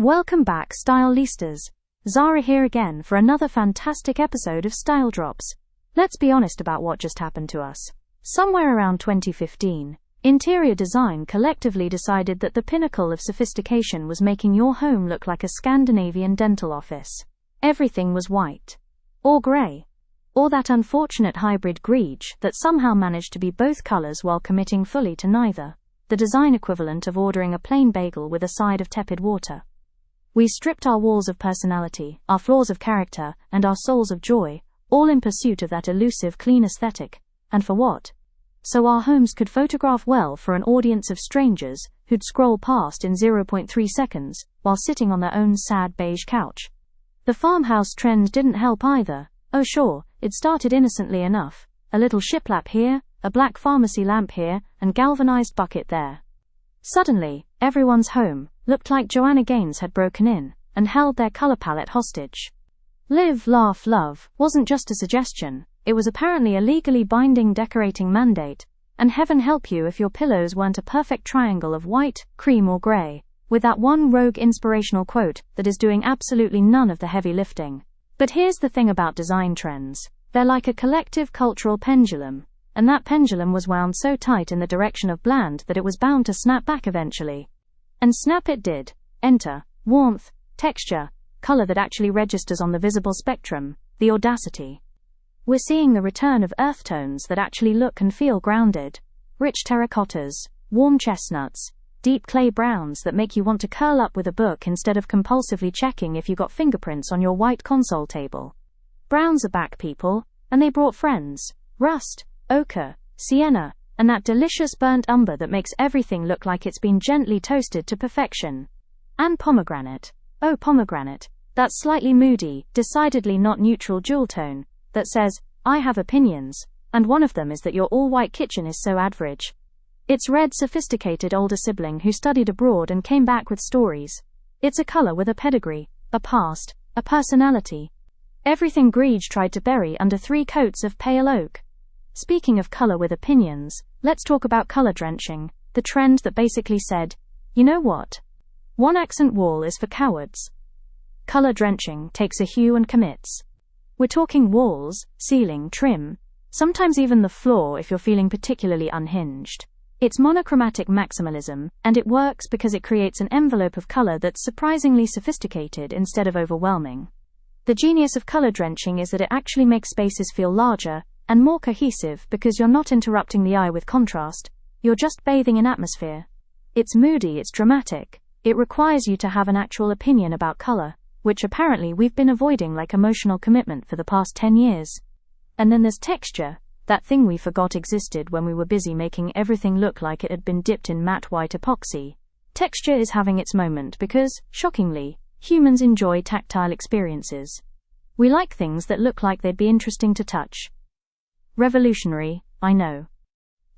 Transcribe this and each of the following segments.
Welcome back, Stylistas. Zara here again for another fantastic episode of Style Drops. Let's be honest about what just happened to us. Somewhere around 2015, interior design collectively decided that the pinnacle of sophistication was making your home look like a Scandinavian dental office. Everything was white. Or grey. Or that unfortunate hybrid greige that somehow managed to be both colours while committing fully to neither. The design equivalent of ordering a plain bagel with a side of tepid water. We stripped our walls of personality, our floors of character, and our souls of joy, all in pursuit of that elusive clean aesthetic. And for what? So our homes could photograph well for an audience of strangers who'd scroll past in 0.3 seconds while sitting on their own sad beige couch. The farmhouse trend didn't help either. Oh sure, it started innocently enough. A little shiplap here, a black pharmacy lamp here, and galvanized bucket there. Suddenly, everyone's home looked like Joanna Gaines had broken in and held their color palette hostage. Live, laugh, love wasn't just a suggestion, it was apparently a legally binding decorating mandate, and heaven help you if your pillows weren't a perfect triangle of white, cream or gray, with that one rogue inspirational quote that is doing absolutely none of the heavy lifting. But here's the thing about design trends. They're like a collective cultural pendulum, and that pendulum was wound so tight in the direction of bland that it was bound to snap back eventually. And snap it did. Enter warmth, texture, color that actually registers on the visible spectrum, the audacity. We're seeing the return of earth tones that actually look and feel grounded. Rich terracottas, warm chestnuts, deep clay browns that make you want to curl up with a book instead of compulsively checking if you got fingerprints on your white console table. Browns are back, people, and they brought friends. Rust, ochre, sienna, and that delicious burnt umber that makes everything look like it's been gently toasted to perfection. And pomegranate. Oh, pomegranate. That slightly moody, decidedly not neutral jewel tone that says, I have opinions, and one of them is that your all-white kitchen is so average. It's Red's sophisticated older sibling who studied abroad and came back with stories. It's a color with a pedigree, a past, a personality. Everything greige tried to bury under 3 coats of pale oak. Speaking of color with opinions, let's talk about color drenching, the trend that basically said, you know what? One accent wall is for cowards. Color drenching takes a hue and commits. We're talking walls, ceiling, trim, sometimes even the floor if you're feeling particularly unhinged. It's monochromatic maximalism, and it works because it creates an envelope of color that's surprisingly sophisticated instead of overwhelming. The genius of color drenching is that it actually makes spaces feel larger and more cohesive because you're not interrupting the eye with contrast, you're just bathing in atmosphere. It's moody, it's dramatic, it requires you to have an actual opinion about color, which apparently we've been avoiding like emotional commitment for the past 10 years. And then there's texture, that thing we forgot existed when we were busy making everything look like it had been dipped in matte white epoxy. Texture is having its moment because, shockingly, humans enjoy tactile experiences. We like things that look like they'd be interesting to touch. Revolutionary, I know.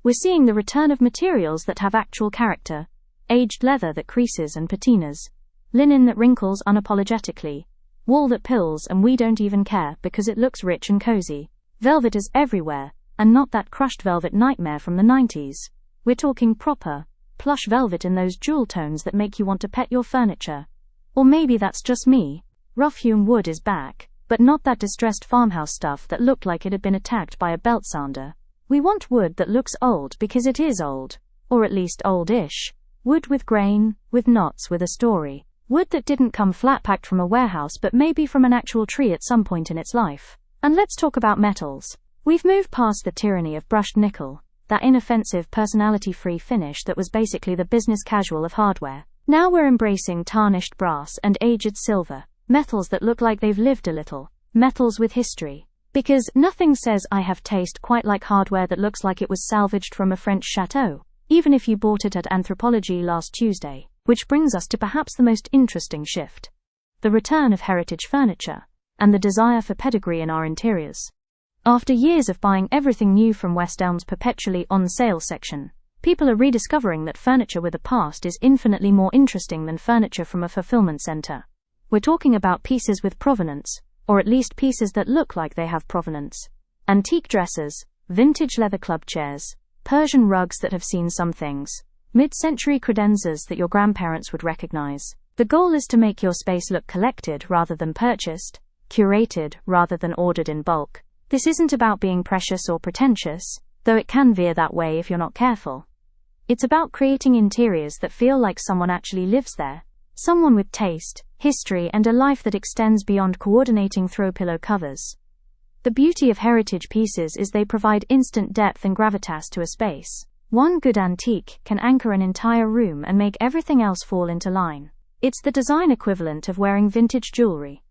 We're seeing the return of materials that have actual character. Aged leather that creases and patinas. Linen that wrinkles unapologetically. Wool that pills and we don't even care because it looks rich and cozy. Velvet is everywhere, and not that crushed velvet nightmare from the 90s. We're talking proper, plush velvet in those jewel tones that make you want to pet your furniture. Or maybe that's just me. Rough-hewn wood is back, but not that distressed farmhouse stuff that looked like it had been attacked by a belt sander. We want wood that looks old because it is old, or at least old-ish. Wood with grain, with knots, with a story. Wood that didn't come flat-packed from a warehouse but maybe from an actual tree at some point in its life. And let's talk about metals. We've moved past the tyranny of brushed nickel, that inoffensive personality-free finish that was basically the business casual of hardware. Now we're embracing tarnished brass and aged silver, metals that look like they've lived a little, metals with history. Because nothing says I have taste quite like hardware that looks like it was salvaged from a French chateau, even if you bought it at Anthropologie last Tuesday. Which brings us to perhaps the most interesting shift. The return of heritage furniture, and the desire for pedigree in our interiors. After years of buying everything new from West Elm's perpetually on-sale section, people are rediscovering that furniture with a past is infinitely more interesting than furniture from a fulfillment center. We're talking about pieces with provenance, or at least pieces that look like they have provenance. Antique dressers, vintage leather club chairs, Persian rugs that have seen some things, mid-century credenzas that your grandparents would recognize. The goal is to make your space look collected rather than purchased, curated rather than ordered in bulk. This isn't about being precious or pretentious, though it can veer that way if you're not careful. It's about creating interiors that feel like someone actually lives there. Someone with taste, history, and a life that extends beyond coordinating throw pillow covers. The beauty of heritage pieces is they provide instant depth and gravitas to a space. One good antique can anchor an entire room and make everything else fall into line. It's the design equivalent of wearing vintage jewelry.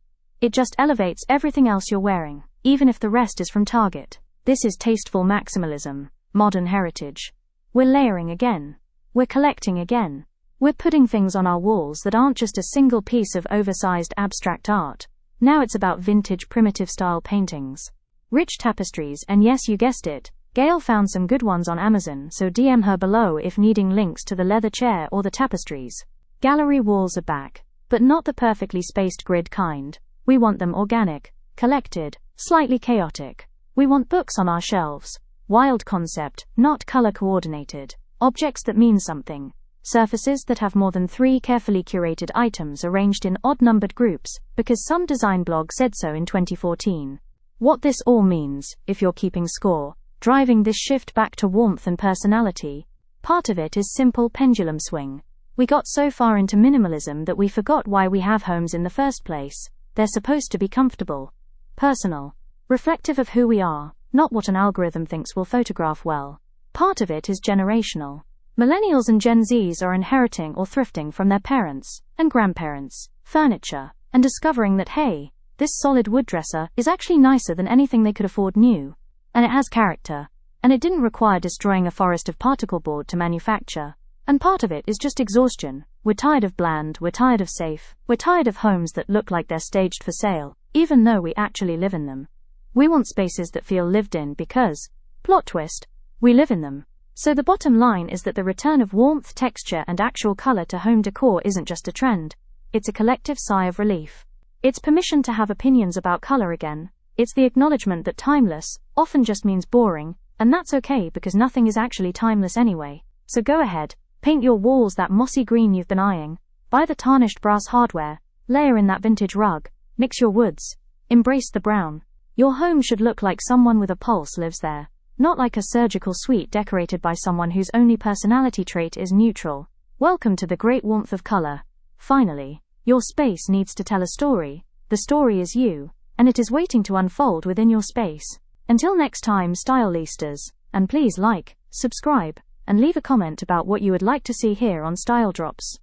It just elevates everything else you're wearing, even if the rest is from Target. This is tasteful maximalism, modern heritage. We're layering again. We're collecting again. We're putting things on our walls that aren't just a single piece of oversized abstract art. Now it's about vintage primitive style paintings. Rich tapestries, and yes, you guessed it, Gail found some good ones on Amazon, so DM her below if needing links to the leather chair or the tapestries. Gallery walls are back, but not the perfectly spaced grid kind. We want them organic, collected, slightly chaotic. We want books on our shelves. Wild concept, not color coordinated. Objects that mean something. Surfaces that have more than 3 carefully curated items arranged in odd-numbered groups, because some design blog said so in 2014. What this all means, if you're keeping score, driving this shift back to warmth and personality, part of it is simple pendulum swing. We got so far into minimalism that we forgot why we have homes in the first place. They're supposed to be comfortable, personal, reflective of who we are, not what an algorithm thinks will photograph well. Part of it is generational. Millennials and Gen Zs are inheriting or thrifting from their parents and grandparents furniture, and discovering that, hey, this solid wood dresser is actually nicer than anything they could afford new. And it has character. And it didn't require destroying a forest of particle board to manufacture. And part of it is just exhaustion. We're tired of bland, we're tired of safe, we're tired of homes that look like they're staged for sale, even though we actually live in them. We want spaces that feel lived in because, plot twist, we live in them. So the bottom line is that the return of warmth, texture, and actual color to home decor isn't just a trend. It's a collective sigh of relief. It's permission to have opinions about color again. It's the acknowledgement that timeless often just means boring, and that's okay because nothing is actually timeless anyway. So go ahead, paint your walls that mossy green you've been eyeing, buy the tarnished brass hardware, layer in that vintage rug, mix your woods, embrace the brown. Your home should look like someone with a pulse lives there. Not like a surgical suite decorated by someone whose only personality trait is neutral. Welcome to the great warmth of color. Finally, your space needs to tell a story. The story is you, and it is waiting to unfold within your space. Until next time, stylistas, and please like, subscribe, and leave a comment about what you would like to see here on Style Drops.